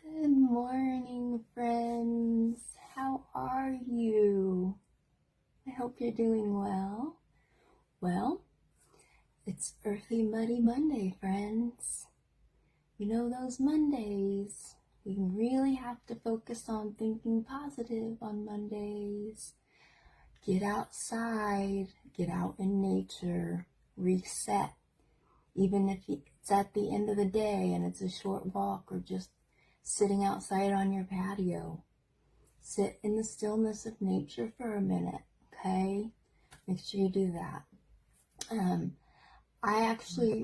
Good morning, friends. How are you? I hope you're doing well. Well, it's Earthy Muddy Monday, friends. You know those Mondays. We really have to focus on thinking positive on Mondays. Get outside, get out in nature, reset. Even if it's at the end of the day and it's a short walk or just sitting outside on your patio. Sit in the stillness of nature for a minute, okay? Make sure you do that. I actually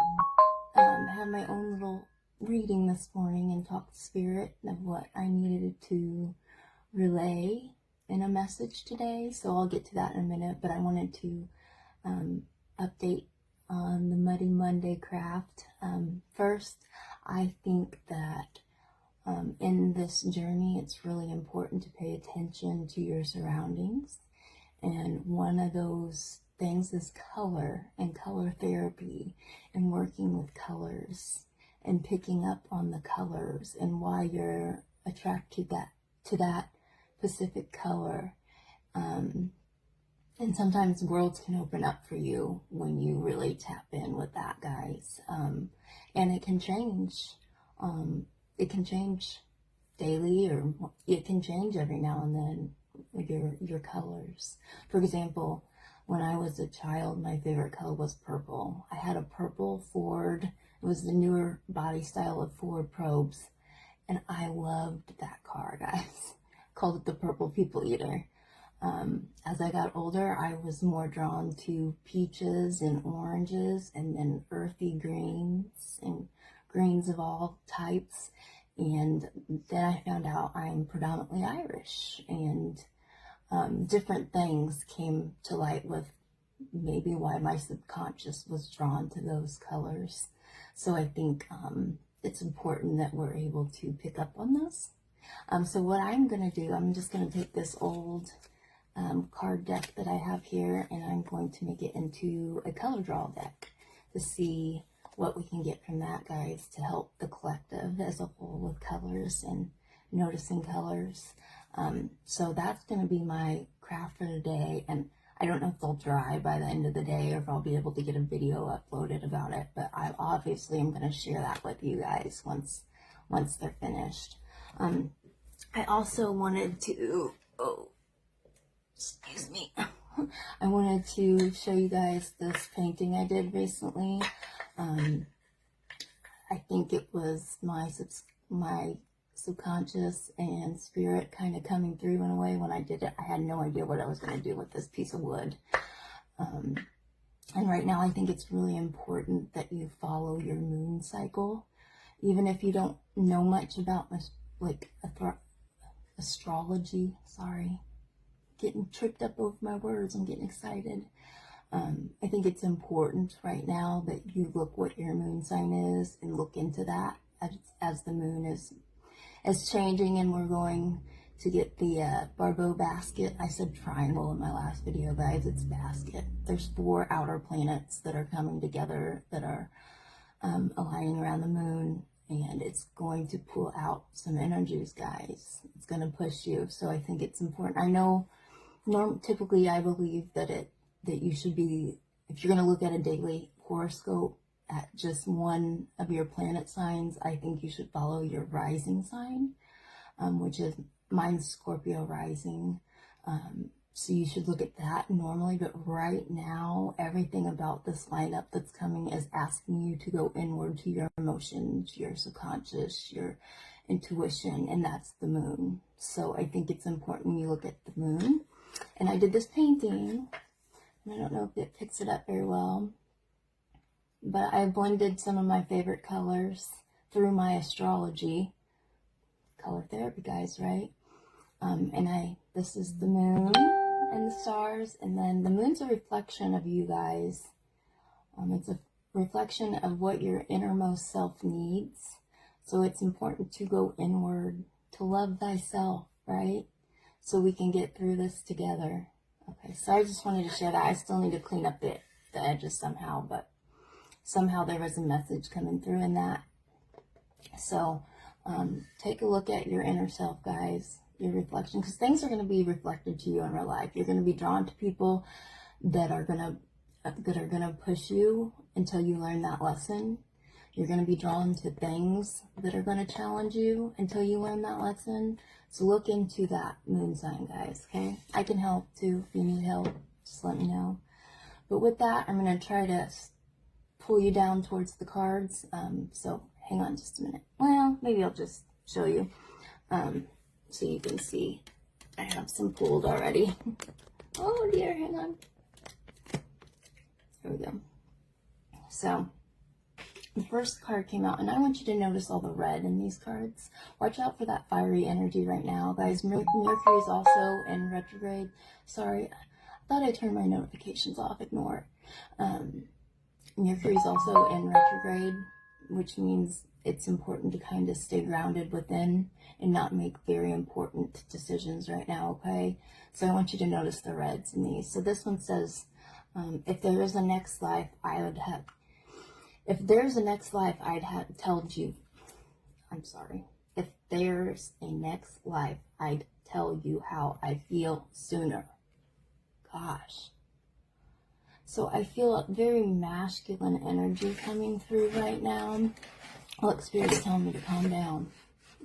had my own little reading this morning and talked to Spirit of what I needed to relay in a message today. So I'll get to that in a minute, but I wanted to update on the Muddy Monday craft. First, I think that in this journey, it's really important to pay attention to your surroundings. And one of those things is color and color therapy and working with colors and picking up on the colors and why you're attracted to that specific color. And sometimes worlds can open up for you when you really tap in with that, guys. And it can change. It can change daily, or it can change every now and then with your colors. For example, when I was a child, my favorite color was purple. I had a purple Ford. It was the newer body style of Ford Probes, and I loved that car, guys. Called it the Purple People Eater. As I got older, I was more drawn to peaches and oranges, and then earthy greens and greens of all types. And then I found out I'm predominantly Irish, and different things came to light with maybe why my subconscious was drawn to those colors. So I think it's important that we're able to pick up on this. So what I'm going to do, I'm just going to take this old card deck that I have here, and I'm going to make it into a color draw deck to see what we can get from that, guys, to help the collective as a whole with colors and noticing colors. So that's going to be my craft for today, and I don't know if they'll dry by the end of the day or if I'll be able to get a video uploaded about it, but I obviously am going to share that with you guys once they're finished. I also wanted to, excuse me, I wanted to show you guys this painting I did recently. I think it was my subconscious and spirit kind of coming through in a way. When I did it, I had no idea what I was going to do with this piece of wood. And right now, I think it's really important that you follow your moon cycle. Even if you don't know much about astrology, sorry. Getting tripped up over my words, I'm getting excited. I think it's important right now that you look what your moon sign is and look into that as the moon is changing, and we're going to get the Barbeau basket. I said triangle in my last video, guys. It's basket. There's 4 outer planets that are coming together that are aligning around the moon, and it's going to pull out some energies, guys. It's going to push you. So I think it's important. I know typically I believe that you should be, if you're going to look at a daily horoscope at just one of your planet signs, I think you should follow your rising sign, which is mine's Scorpio rising. So you should look at that normally, but right now, everything about this lineup that's coming is asking you to go inward to your emotions, your subconscious, your intuition, and that's the moon. So I think it's important you look at the moon. And I did this painting, and I don't know if it picks it up very well, but I blended some of my favorite colors through my astrology. Color therapy, guys, right? And this is the moon and the stars, and then the moon's a reflection of you guys. It's a reflection of what your innermost self needs. So it's important to go inward, to love thyself, right? So we can get through this together. Okay, so I just wanted to share that. I still need to clean up the edges somehow, but somehow there was a message coming through in that. So Take a look at your inner self, guys, your reflection, because things are going to be reflected to you in real life. You're going to be drawn to people that are going to push you until you learn that lesson. You're going to be drawn to things that are going to challenge you until you learn that lesson. So look into that moon sign, guys, okay? I can help too. If you need help, just let me know. But with that, I'm going to try to pull you down towards the cards. So hang on just a minute. Well, maybe I'll just show you so you can see. I have some pulled already. Oh dear, hang on. There we go. So the first card came out, and I want you to notice all the red in these cards. Watch out for that fiery energy right now, guys. Mercury's also in retrograde. Sorry, I thought I turned my notifications off. Ignore it. Mercury's also in retrograde, which means it's important to kind of stay grounded within and not make very important decisions right now, okay? So I want you to notice the reds in these. So this one says, if there is a next life, if there's a next life, I'd have told you, I'm sorry. If there's a next life, I'd tell you how I feel sooner. Gosh. So I feel a very masculine energy coming through right now. Look, Spirit's telling me to calm down.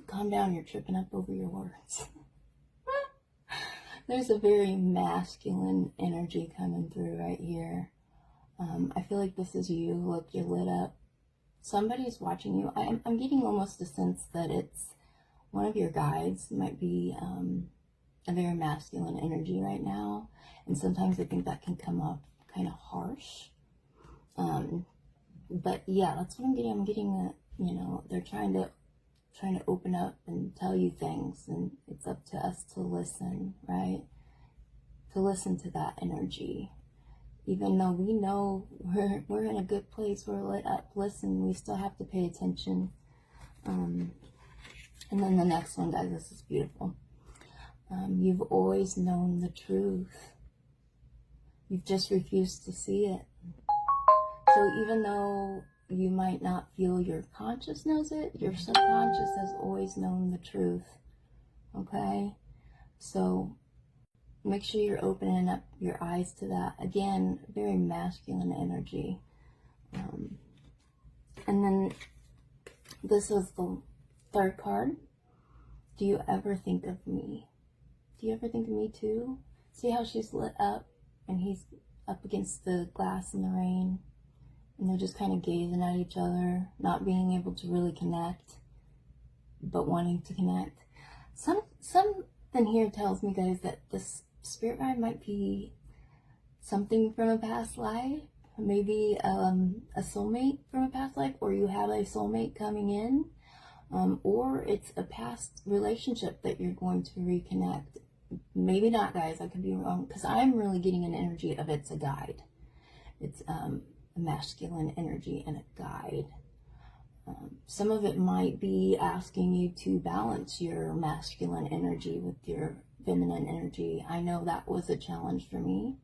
Calm down, you're tripping up over your words. There's a very masculine energy coming through right here. I feel like this is you. Look, you're lit up. Somebody's watching you. I'm getting almost a sense that it's one of your guides. It might be a very masculine energy right now. And sometimes I think that can come off kind of harsh. But yeah, that's what I'm getting. I'm getting that, you know, they're trying to open up and tell you things, and it's up to us to listen, right? To listen to that energy. Even though we know we're in a good place, we're lit up, listen, we still have to pay attention. And then the next one, guys, this is beautiful. You've always known the truth. You've just refused to see it. So even though you might not feel your conscious knows it, your subconscious has always known the truth. Okay? So make sure you're opening up your eyes to that. Again, very masculine energy. And then this is the third card. Do you ever think of me? Do you ever think of me too? See how she's lit up and he's up against the glass in the rain, and they're just kind of gazing at each other, not being able to really connect, but wanting to connect. Something here tells me, guys, that this spirit guide might be something from a past life, maybe a soulmate from a past life, or you have a soulmate coming in, or it's a past relationship that you're going to reconnect. Maybe not, guys, I could be wrong, because I'm really getting an energy of it's a guide. It's a masculine energy and a guide. Some of it might be asking you to balance your masculine energy with your feminine energy. I know that was a challenge for me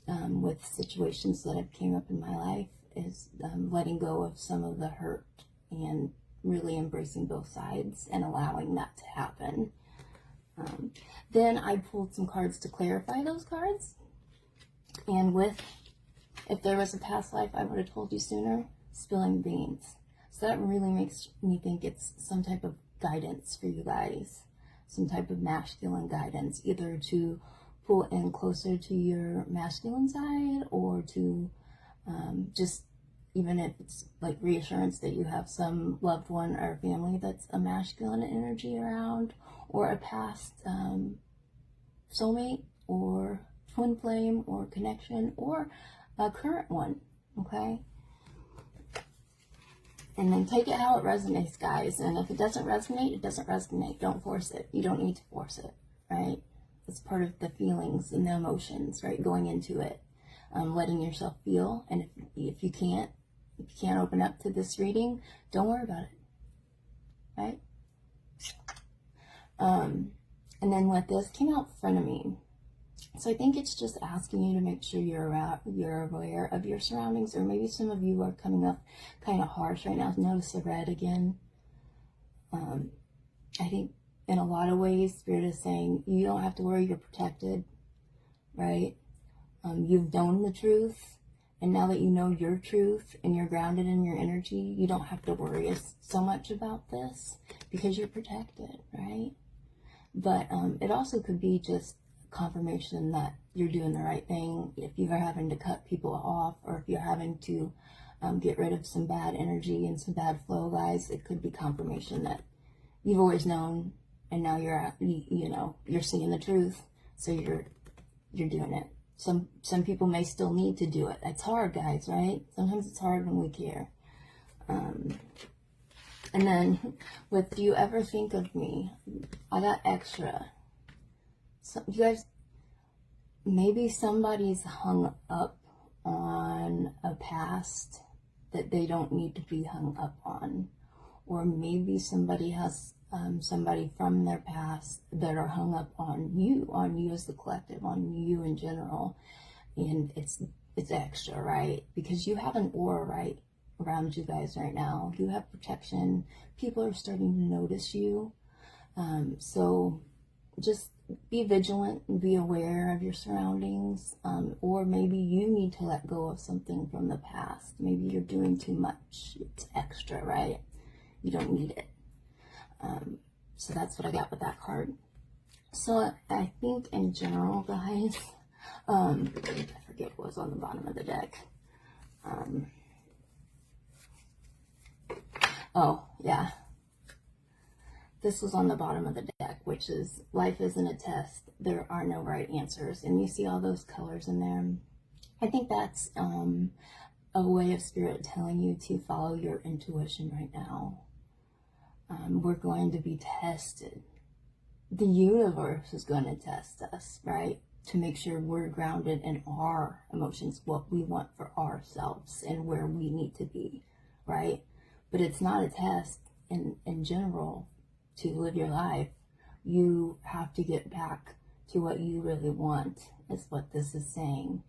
with situations that have came up in my life, is letting go of some of the hurt and really embracing both sides and allowing that to happen. Then I pulled some cards to clarify those cards. And with, if there was a past life, I would have told you sooner, spilling beans. So that really makes me think it's some type of guidance for you guys. Some type of masculine guidance, either to pull in closer to your masculine side, or to just, even if it's like reassurance that you have some loved one or family that's a masculine energy around, or a past soulmate or twin flame or connection, or a current one, okay? And then take it how it resonates, guys. And if it doesn't resonate, it doesn't resonate. Don't force it. You don't need to force it, right? It's part of the feelings and the emotions, right? Going into it, letting yourself feel. And if you can't open up to this reading, don't worry about it, right? And then what this came out in front of me. So I think it's just asking you to make sure you're aware of your surroundings, or maybe some of you are coming up kind of harsh right now. Notice the red again. I think in a lot of ways, Spirit is saying you don't have to worry, you're protected, right? You've known the truth, and now that you know your truth and you're grounded in your energy, you don't have to worry so much about this because you're protected, right? But it also could be just confirmation that you're doing the right thing. If you're having to cut people off, or if you're having to get rid of some bad energy and some bad flow, guys, it could be confirmation that you've always known, and now you're seeing the truth, so you're doing it. Some people may still need to do it. It's hard, guys, right? Sometimes it's hard when we care. And then with "Do you ever think of me?" I got extra. So you guys, maybe somebody's hung up on a past that they don't need to be hung up on. Or maybe somebody has somebody from their past that are hung up on you as the collective, on you in general. And it's extra, right? Because you have an aura right around you guys right now. You have protection. People are starting to notice you. So just be vigilant and be aware of your surroundings. Or maybe you need to let go of something from the past. Maybe you're doing too much. It's extra, right? You don't need it. So that's what I got with that card. So I think in general, guys, I forget what was on the bottom of the deck. Oh, yeah. This was on the bottom of the deck, which is life isn't a test. There are no right answers. And you see all those colors in there. I think that's a way of Spirit telling you to follow your intuition right now. We're going to be tested. The universe is going to test us, right? To make sure we're grounded in our emotions, what we want for ourselves and where we need to be, right? But it's not a test in general to live your life. You have to get back to what you really want, is what this is saying.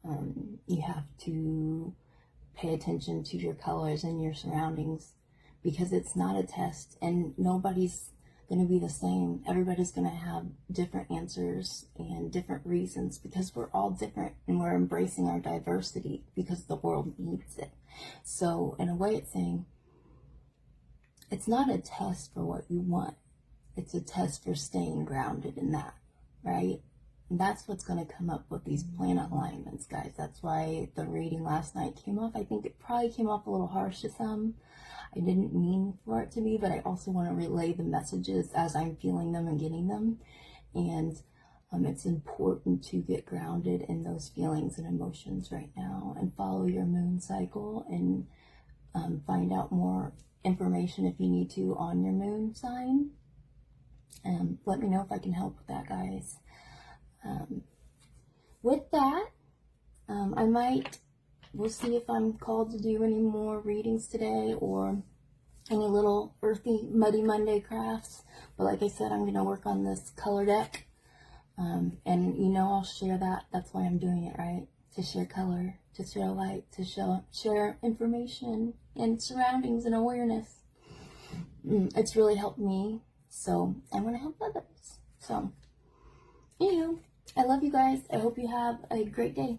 You have to pay attention to your colors and your surroundings, because it's not a test, and nobody's going to be the same. Everybody's going to have different answers and different reasons, because we're all different, and we're embracing our diversity because the world needs it. So in a way, it's saying it's not a test for what you want. It's a test for staying grounded in that, right? And that's what's going to come up with these planet alignments, guys. That's why the reading last night came off. I think it probably came off a little harsh to some. I didn't mean for it to be, but I also want to relay the messages as I'm feeling them and getting them. And it's important to get grounded in those feelings and emotions right now, and follow your moon cycle, and find out more information if you need to on your moon sign. Let me know if I can help with that, guys. With that, we'll see if I'm called to do any more readings today, or any little earthy, muddy Monday crafts. But like I said, I'm going to work on this color deck. And I'll share that. That's why I'm doing it, right? To share color, to share light, to share information and surroundings and awareness. It's really helped me, so I want to help others. So, I love you guys. I hope you have a great day.